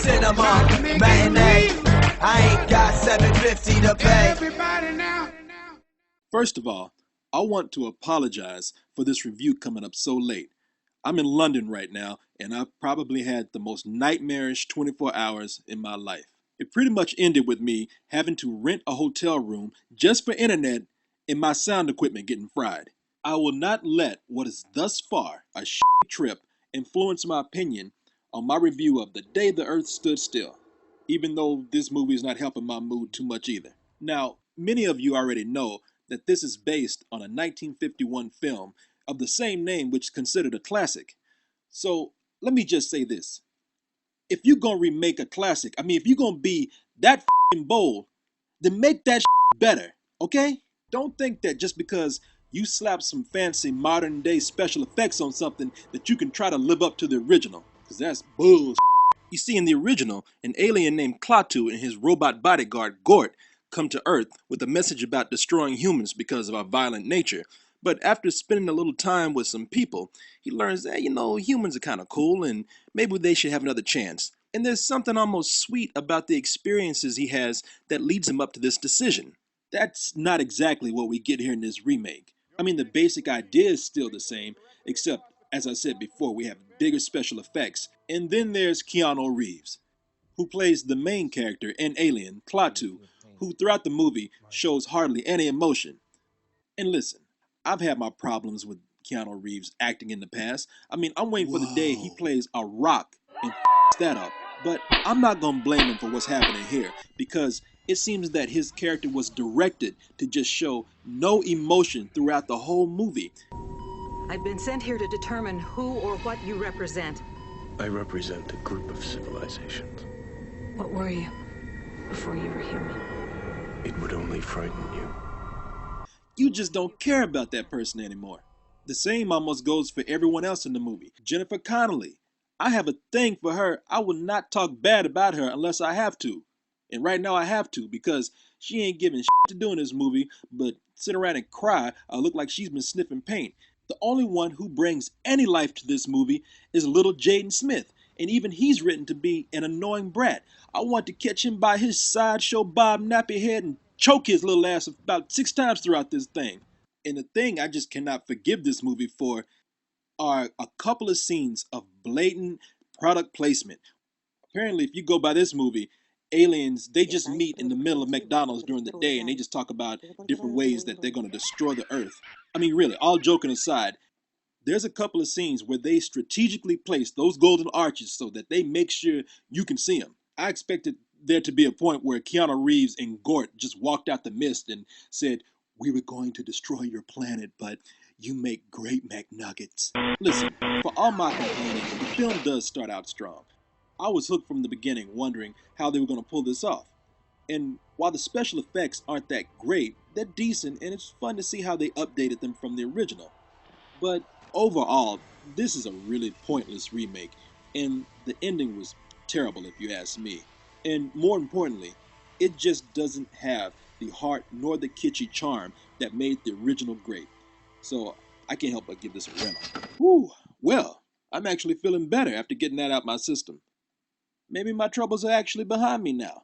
cinema matinee. I ain't got 750 to pay. First of all, I want to apologize for this review coming up so late. I'm in London right now, and I've probably had the most nightmarish 24 hours in my life. It pretty much ended with me having to rent a hotel room just for internet and my sound equipment getting fried. I will not let what is thus far a trip influence my opinion on my review of The Day the Earth Stood Still, even though this movie is not helping my mood too much either. Now, many of you already know that this is based on a 1951 film of the same name, which is considered a classic. So let me just say this. If you're going to remake a classic, if you're going to be that bold, then make that better, okay? Don't think that just because you slap some fancy modern day special effects on something that you can try to live up to the original, because that's bull. You see, in the original, an alien named Klaatu and his robot bodyguard Gort come to Earth with a message about destroying humans because of our violent nature. But after spending a little time with some people, he learns that, humans are kind of cool and maybe they should have another chance. And there's something almost sweet about the experiences he has that leads him up to this decision. That's not exactly what we get here in this remake. The basic idea is still the same, except, as I said before, we have bigger special effects. And then there's Keanu Reeves, who plays the main character in Alien, Klaatu, who throughout the movie shows hardly any emotion. And listen, I've had my problems with Keanu Reeves acting in the past. I'm waiting for the day he plays a rock and that up. But I'm not going to blame him for what's happening here, because it seems that his character was directed to just show no emotion throughout the whole movie. I've been sent here to determine who or what you represent. I represent a group of civilizations. What were you before you were human? It would only frighten you. You just don't care about that person anymore. The same almost goes for everyone else in the movie. Jennifer Connelly. I have a thing for her. I will not talk bad about her unless I have to. And right now I have to, because she ain't giving to do in this movie but sit around and cry or look like she's been sniffing paint. The only one who brings any life to this movie is little Jaden Smith, and even he's written to be an annoying brat. I want to catch him by his sideshow bob nappy head and choke his little ass about 6 times throughout this thing. And the thing I just cannot forgive this movie for are a couple of scenes of blatant product placement. Apparently, if you go by this movie, aliens, they just meet in the middle of McDonald's during the day and they just talk about different ways that they're going to destroy the earth. Really, all joking aside, there's a couple of scenes where they strategically place those golden arches so that they make sure you can see them. I expected there to be a point where Keanu Reeves and Gort just walked out the mist and said, "We were going to destroy your planet, but you make great McNuggets." Listen, for all my complaining, the film does start out strong. I was hooked from the beginning, wondering how they were going to pull this off. And while the special effects aren't that great, they're decent, and it's fun to see how they updated them from the original. But overall, this is a really pointless remake, and the ending was terrible if you ask me. And more importantly, it just doesn't have the heart nor the kitschy charm that made the original great. So I can't help but give this a rental. Whew, well, I'm actually feeling better after getting that out my system. Maybe my troubles are actually behind me now.